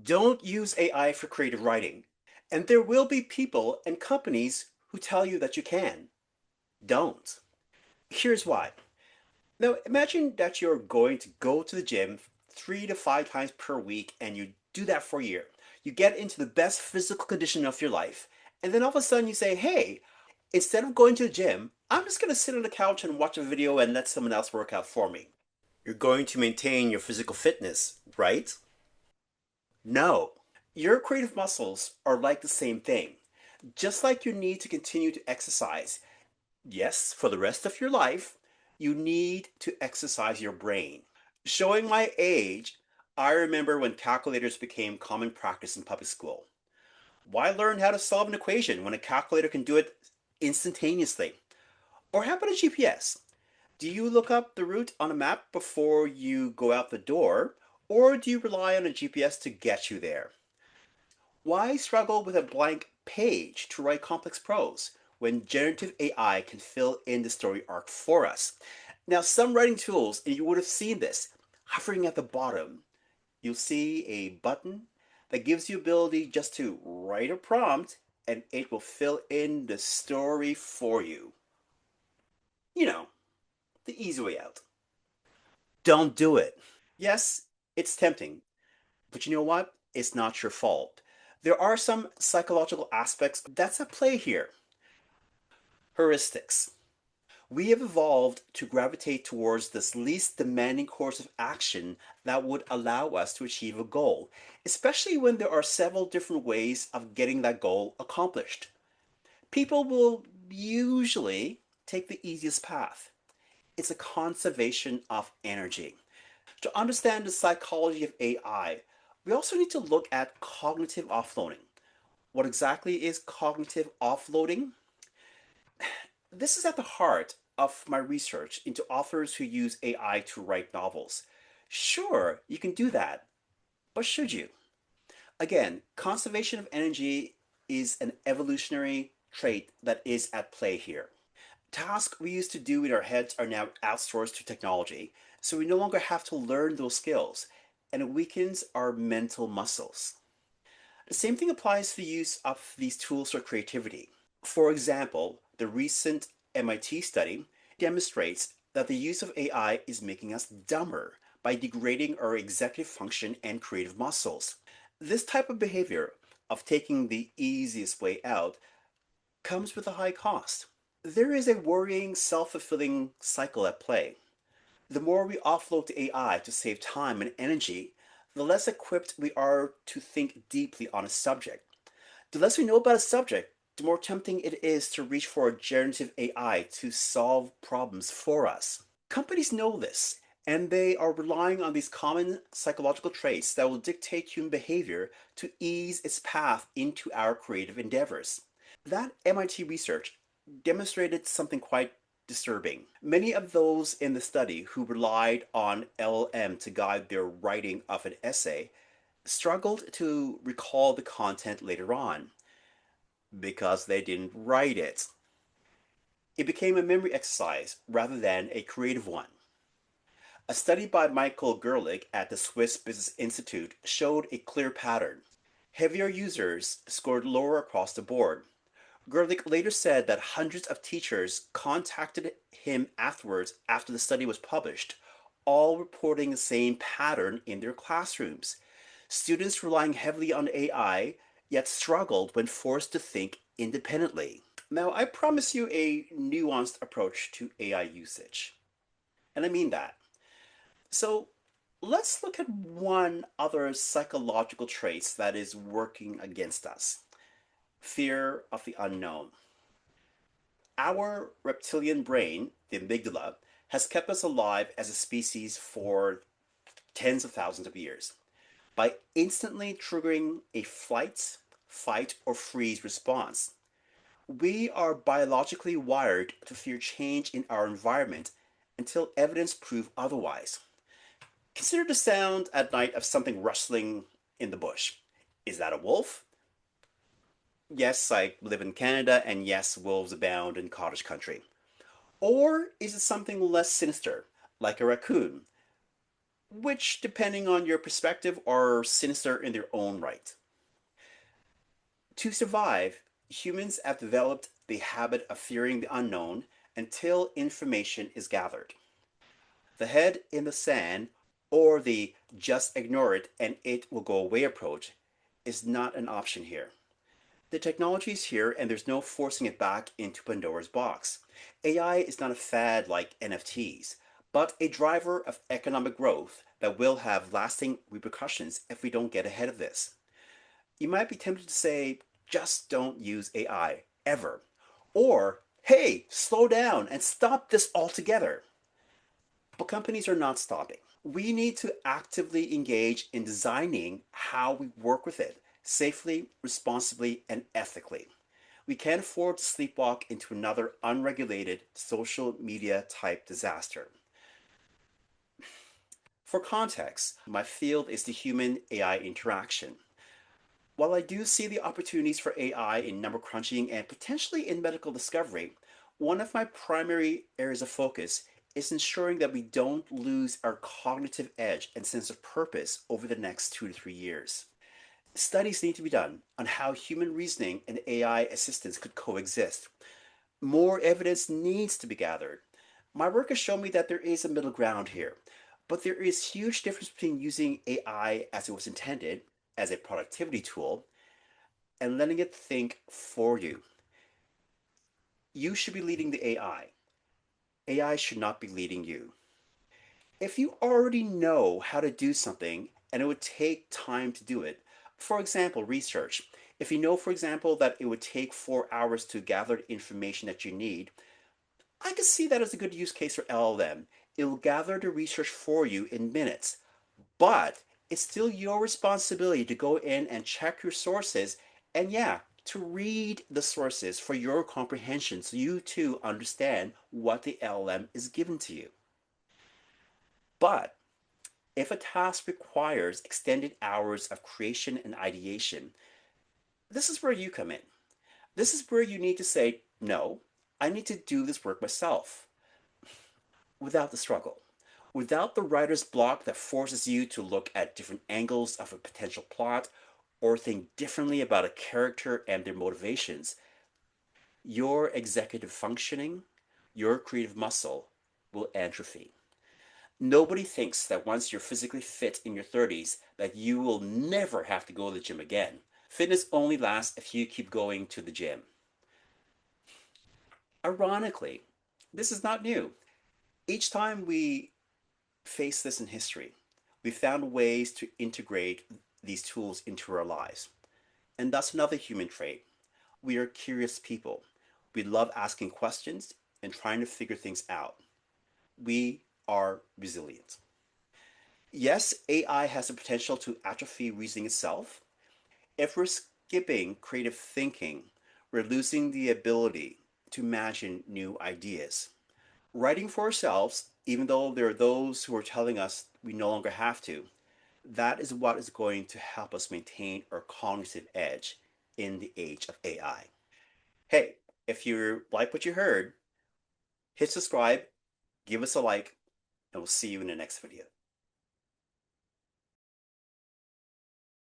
Don't use AI for creative writing. And there will be people and companies who tell you that you can. Don't. Here's why. Now, imagine that you're going to go to the gym 3 to 5 times per week and you do that for a year. You get into the best physical condition of your life, and then all of a sudden you say, hey, instead of going to the gym, I'm just going to sit on the couch and watch a video and let someone else work out for me. You're going to maintain your physical fitness, right? No. Your creative muscles are like the same thing. Just like you need to continue to exercise, yes, for the rest of your life, you need to exercise your brain. Showing my age, I remember when calculators became common practice in public school. Why learn how to solve an equation when a calculator can do it instantaneously? Or how about a GPS? Do you look up the route on a map before you go out the door, or do you rely on a GPS to get you there? Why struggle with a blank page to write complex prose when generative AI can fill in the story arc for us? Now, some writing tools, and you would have seen this, hovering at the bottom, you'll see a button that gives you ability just to write a prompt and it will fill in the story for you. You know, the easy way out. Don't do it. Yes, it's tempting, but you know what? It's not your fault. There are some psychological aspects that's at play here. Heuristics. We have evolved to gravitate towards this least demanding course of action that would allow us to achieve a goal, especially when there are several different ways of getting that goal accomplished. People will usually take the easiest path. It's a conservation of energy. To understand the psychology of AI, we also need to look at cognitive offloading. What exactly is cognitive offloading? This is at the heart of my research into authors who use AI to write novels. Sure, you can do that, but should you? Again, conservation of energy is an evolutionary trait that is at play here. Tasks we used to do in our heads are now outsourced to technology, so we no longer have to learn those skills, and it weakens our mental muscles. The same thing applies to the use of these tools for creativity. For example, the recent MIT study demonstrates that the use of AI is making us dumber by degrading our executive function and creative muscles. This type of behavior of taking the easiest way out comes with a high cost. There is a worrying self-fulfilling cycle at play. The more we offload to AI to save time and energy, the less equipped we are to think deeply on a subject. The less we know about a subject, the more tempting it is to reach for a generative AI to solve problems for us. Companies know this, and they are relying on these common psychological traits that will dictate human behavior to ease its path into our creative endeavors. That MIT research demonstrated something quite disturbing. Many of those in the study who relied on LLM to guide their writing of an essay struggled to recall the content later on because they didn't write it. It became a memory exercise rather than a creative one. A study by Michael Gerlich at the Swiss Business Institute showed a clear pattern. Heavier users scored lower across the board. Gerlich later said that hundreds of teachers contacted him afterwards after the study was published, all reporting the same pattern in their classrooms. Students relying heavily on AI, yet struggled when forced to think independently. Now, I promise you a nuanced approach to AI usage. And I mean that. So, let's look at one other psychological trait that is working against us: fear of the unknown. Our reptilian brain, the amygdala, has kept us alive as a species for tens of thousands of years. By instantly triggering a flight, fight, or freeze response, we are biologically wired to fear change in our environment until evidence proves otherwise. Consider the sound at night of something rustling in the bush. Is that a wolf? Yes, I live in Canada, and yes, wolves abound in cottage country. Or is it something less sinister, like a raccoon? which, depending on your perspective, are sinister in their own right. To survive, humans have developed the habit of fearing the unknown until information is gathered. The head in the sand, or the just ignore it and it will go away approach, is not an option here. The technology is here and there's no forcing it back into Pandora's box. AI is not a fad like NFTs, but a driver of economic growth that will have lasting repercussions if we don't get ahead of this. You might be tempted to say, just don't use AI, ever. Or, hey, slow down and stop this altogether. But companies are not stopping. We need to actively engage in designing how we work with it safely, responsibly, and ethically. We can't afford to sleepwalk into another unregulated social media type disaster. For context, my field is the human AI interaction. While I do see the opportunities for AI in number crunching and potentially in medical discovery, one of my primary areas of focus is ensuring that we don't lose our cognitive edge and sense of purpose over the next 2 to 3 years. Studies need to be done on how human reasoning and AI assistance could coexist. More evidence needs to be gathered. My work has shown me that there is a middle ground here, but there is huge difference between using AI as it was intended, as a productivity tool, and letting it think for you. You should be leading the AI. AI should not be leading you. If you already know how to do something and it would take time to do it, for example, research. If you know, for example, that it would take 4 hours to gather the information that you need, I can see that as a good use case for LLM. It will gather the research for you in minutes, but it's still your responsibility to go in and check your sources and, yeah, to read the sources for your comprehension so you too understand what the LLM is given to you. But if a task requires extended hours of creation and ideation, this is where you come in. This is where you need to say, no, I need to do this work myself without the struggle, without the writer's block that forces you to look at different angles of a potential plot or think differently about a character and their motivations. Your executive functioning, your creative muscle will atrophy. Nobody thinks that once you're physically fit in your 30s that you will never have to go to the gym again. Fitness only lasts if you keep going to the gym. Ironically, this is not new. Each time we face this in history, we found ways to integrate these tools into our lives. And that's another human trait. We are curious people. We love asking questions and trying to figure things out. We are resilient. Yes, AI has the potential to atrophy reasoning itself. If we're skipping creative thinking, we're losing the ability to imagine new ideas. Writing for ourselves, even though there are those who are telling us we no longer have to, that is what is going to help us maintain our cognitive edge in the age of AI. Hey, if you like what you heard, hit subscribe, give us a like, and we'll see you in the next video.